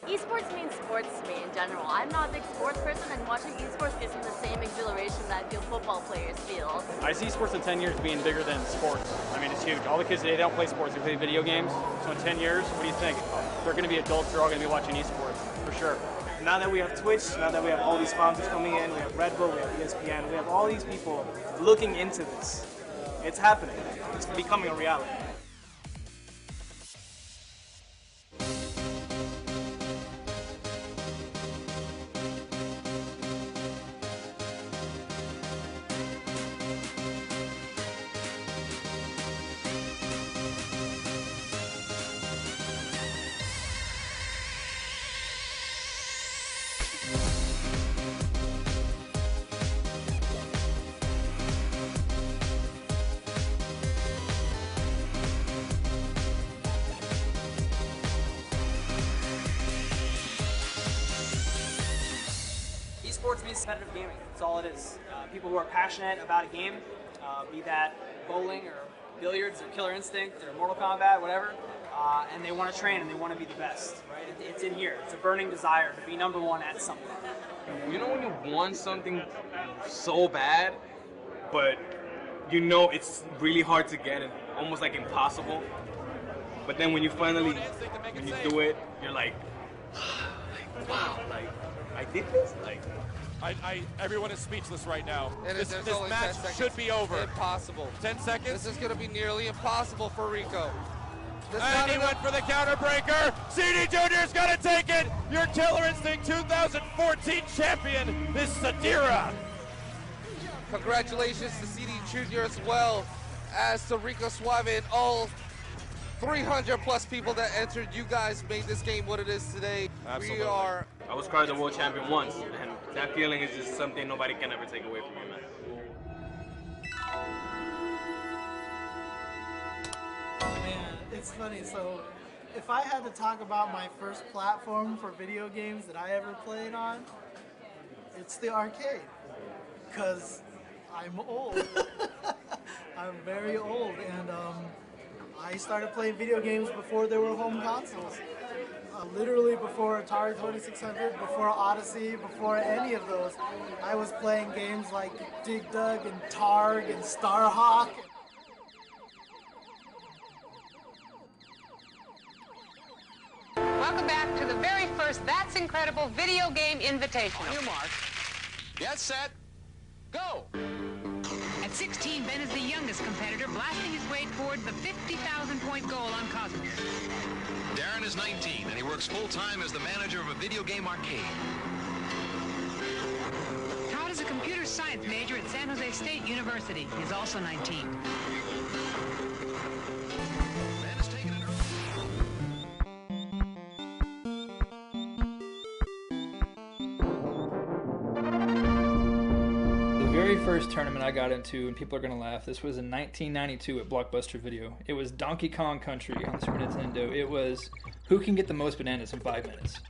Esports means sports to me in general. I'm not a big sports person, and watching esports gives me the same exhilaration that I feel football players feel. I see sports in 10 years being bigger than sports. I mean, it's huge. All the kids today, they don't play sports, they play video games. So in 10 years, what do you think? They're going to be adults, they're all going to be watching esports, for sure. Now that we have Twitch, now that we have all these sponsors coming in, we have Red Bull, we have ESPN, we have all these people looking into this. It's happening. It's becoming a reality. Esports means competitive gaming. That's all it is. People who are passionate about a game, be that bowling or billiards or Killer Instinct or Mortal Kombat, whatever, and they want to train and they want to be the best, right? It's in here. It's a burning desire to be number one at something. You know when you want something so bad, but you know it's really hard to get and almost like impossible, but then when you finally, when you do it, you're like wow, like, I did this? Like, everyone is speechless right now. This match should be over. Impossible. 10 seconds. This is going to be nearly impossible for Rico. And he went for the counter breaker. CD Jr.'s going to take it. Your Killer Instinct 2014 champion is Sadira. Congratulations to CD Jr. as well as to Rico Suave and all 300 plus people that entered. You guys made this game what it is today. Absolutely. I was crowned the world champion once, and that feeling is just something nobody can ever take away from you, man. Man, it's funny. So, if I had to talk about my first platform for video games that I ever played on, it's the arcade. Because I'm old. I'm very old, and I started playing video games before there were home consoles. Literally before Atari 2600, before Odyssey, before any of those. I was playing games like Dig Dug and Targ and Starhawk. Welcome back to the very first That's Incredible video game invitational. On your mark. Get set. Go. At 16, Ben is the youngest competitor, blasting his way toward the 50,000-point goal on Cosmos. Darren is 19, and he works full-time as the manager of a video game arcade. Todd is a computer science major at San Jose State University. He's also 19. Ben is taking it early. The very first tournament I got into, and people are going to laugh, this was in 1992 at Blockbuster Video. It was Donkey Kong Country on the Super Nintendo. It was who can get the most bananas in 5 minutes.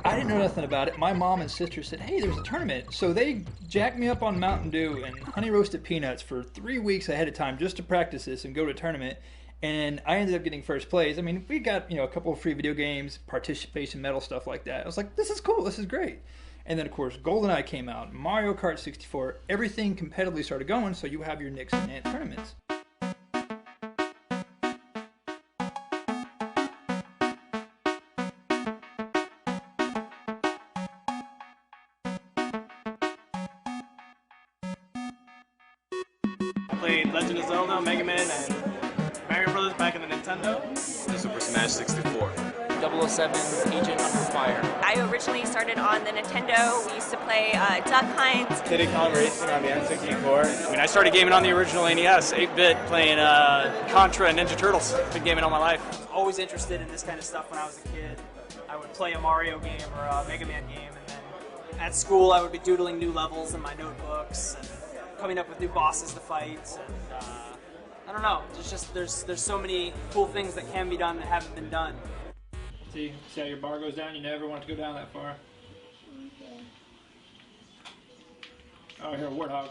I didn't know nothing about it. My mom and sister said, hey, there's a tournament. So they jacked me up on Mountain Dew and honey roasted peanuts for 3 weeks ahead of time just to practice this and go to a tournament. And I ended up getting first place. I mean, we got, a couple of free video games, participation medal, stuff like that. I was like, this is cool. This is great. And then, of course, GoldenEye came out, Mario Kart 64, everything competitively started going, so you have your Knicks and Ant tournaments. I played Legend of Zelda, Mega Man, and Mario Brothers back in the Nintendo. The Super Smash 64. 007's Agent Under Fire. I originally started on the Nintendo. We used to play Duck Hunt. Diddy Kong Racing on the N64. I mean, I started gaming on the original NES, 8-bit, playing Contra and Ninja Turtles. Been gaming all my life. I was always interested in this kind of stuff when I was a kid. I would play a Mario game or a Mega Man game, and then at school I would be doodling new levels in my notebooks and coming up with new bosses to fight. And I don't know, there's so many cool things that can be done that haven't been done. See how your bar goes down? You never want to go down that far. Oh, here, Warthog.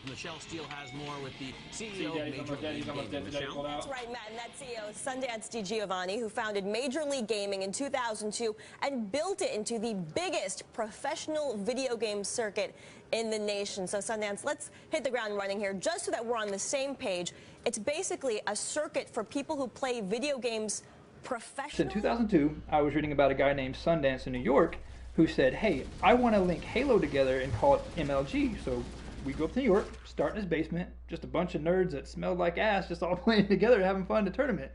Michelle Steele has more with the CEO of Major League Gaming. Michelle? That's right, Matt, and that CEO is Sundance DiGiovanni, who founded Major League Gaming in 2002 and built it into the biggest professional video game circuit in the nation. So, Sundance, let's hit the ground running here, just so that we're on the same page. It's basically a circuit for people who play video games professionally. In 2002, I was reading about a guy named Sundance in New York who said, hey, I want to link Halo together and call it MLG. So we go up to New York, start in his basement, just a bunch of nerds that smelled like ass, just all playing together, having fun at a tournament.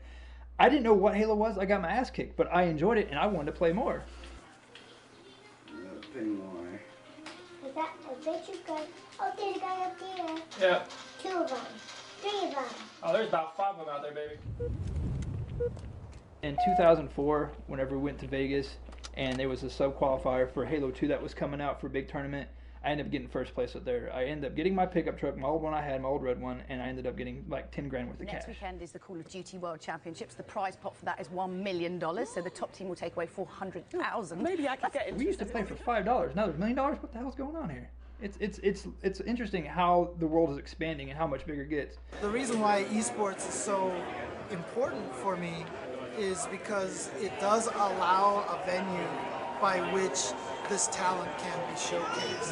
I didn't know what Halo was. I got my ass kicked, but I enjoyed it, and I wanted to play more. I bet you guys. Oh, there's a guy up there. Yeah. 2 of them. 3 of them. Oh, there's about 5 of them out there, baby. In 2004, whenever we went to Vegas, and there was a sub-qualifier for Halo 2 that was coming out for a big tournament, I ended up getting first place up there. I ended up getting my pickup truck, my old one I had, my old red one, and I ended up getting like 10 grand worth of cash. Next weekend is the Call of Duty World Championships. The prize pot for that is $1 million, so the top team will take away $400,000. Maybe I could get it. We used to play for $5. Now there's $1 million? What the hell's going on here? It's interesting how the world is expanding and how much bigger it gets. The reason why esports is so important for me is because it does allow a venue by which this talent can be showcased.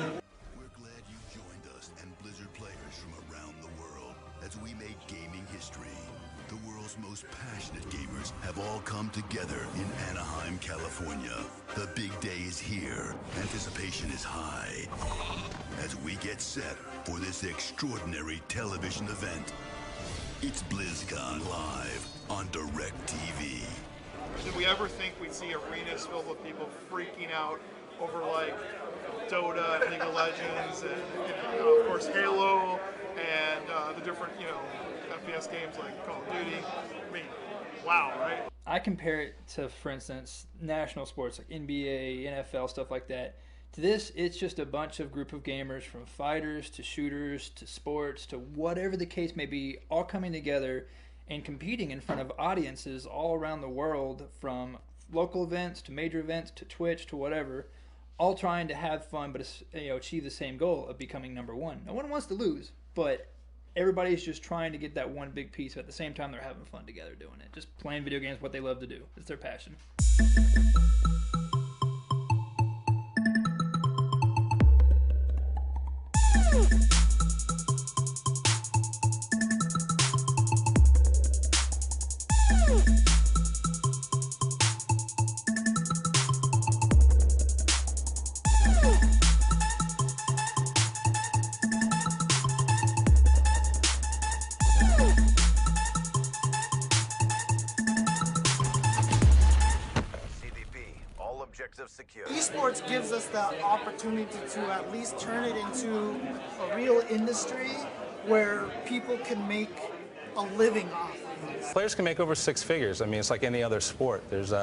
We're glad you joined us and Blizzard players from around the world as we make gaming history. The world's most passionate gamers have all come together in Anaheim, California. The big day is here. Anticipation is high as we get set for this extraordinary television event. It's BlizzCon Live on DirecTV. Did we ever think we'd see arenas filled with people freaking out over like Dota and League of Legends and of course Halo and the different FPS games like Call of Duty? I mean, wow, right? I compare it to, for instance, national sports like NBA, NFL, stuff like that. To this, it's just a bunch of group of gamers from fighters to shooters to sports to whatever the case may be, all coming together and competing in front of audiences all around the world, from local events to major events to Twitch to whatever, all trying to have fun but achieve the same goal of becoming number one. No one wants to lose, but everybody's just trying to get that one big piece, but at the same time they're having fun together doing it. Just playing video games, what they love to do. It's their passion. Esports gives us the opportunity to at least turn it into a real industry where people can make a living off of this. Players can make over 6 figures. I mean, it's like any other sport. There's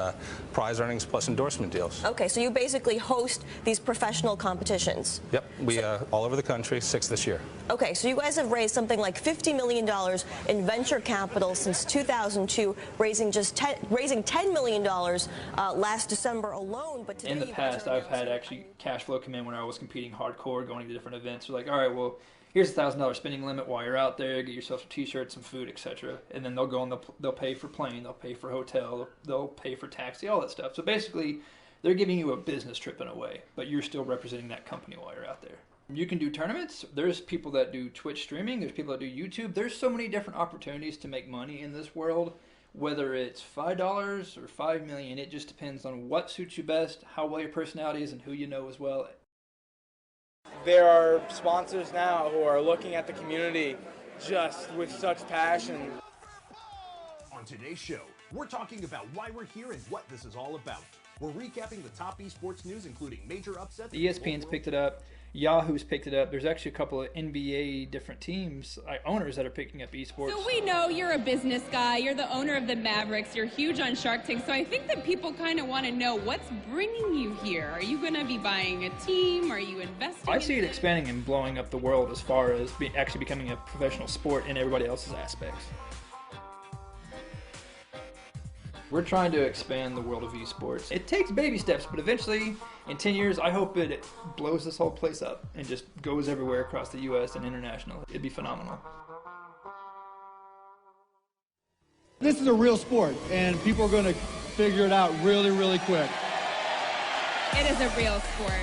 prize earnings plus endorsement deals. Okay, so you basically host these professional competitions. Yep, we all over the country, 6 this year. Okay, so you guys have raised something like $50 million in venture capital since 2002, raising $10 million last December alone. But today in the past, I've had actually cash flow come in when I was competing hardcore, going to different events. They're like, all right, well, here's a $1,000 spending limit while you're out there. Get yourself some T-shirts, some food, etc. And then they'll go and they'll pay for plane, they'll pay for hotel, they'll pay for taxi, all that stuff. So basically, they're giving you a business trip in a way, but you're still representing that company while you're out there. You can do tournaments. There's people that do Twitch streaming. There's people that do YouTube. There's so many different opportunities to make money in this world. Whether it's $5 or $5 million, it just depends on what suits you best, how well your personality is, and who you know as well. There are sponsors now who are looking at the community just with such passion. On today's show, we're talking about why we're here and what this is all about. We're recapping the top esports news, including major upsets. ESPN's picked it up. Yahoo's picked it up. There's actually a couple of NBA different teams, owners that are picking up esports. So we know you're a business guy. You're the owner of the Mavericks. You're huge on Shark Tank. So I think that people kind of want to know what's bringing you here. Are you going to be buying a team? Are you investing? I see it expanding and blowing up the world as far as actually becoming a professional sport in everybody else's aspects. We're trying to expand the world of esports. It takes baby steps, but eventually, in 10 years, I hope it blows this whole place up and just goes everywhere across the U.S. and international. It'd be phenomenal. This is a real sport, and people are going to figure it out really, really quick. It is a real sport.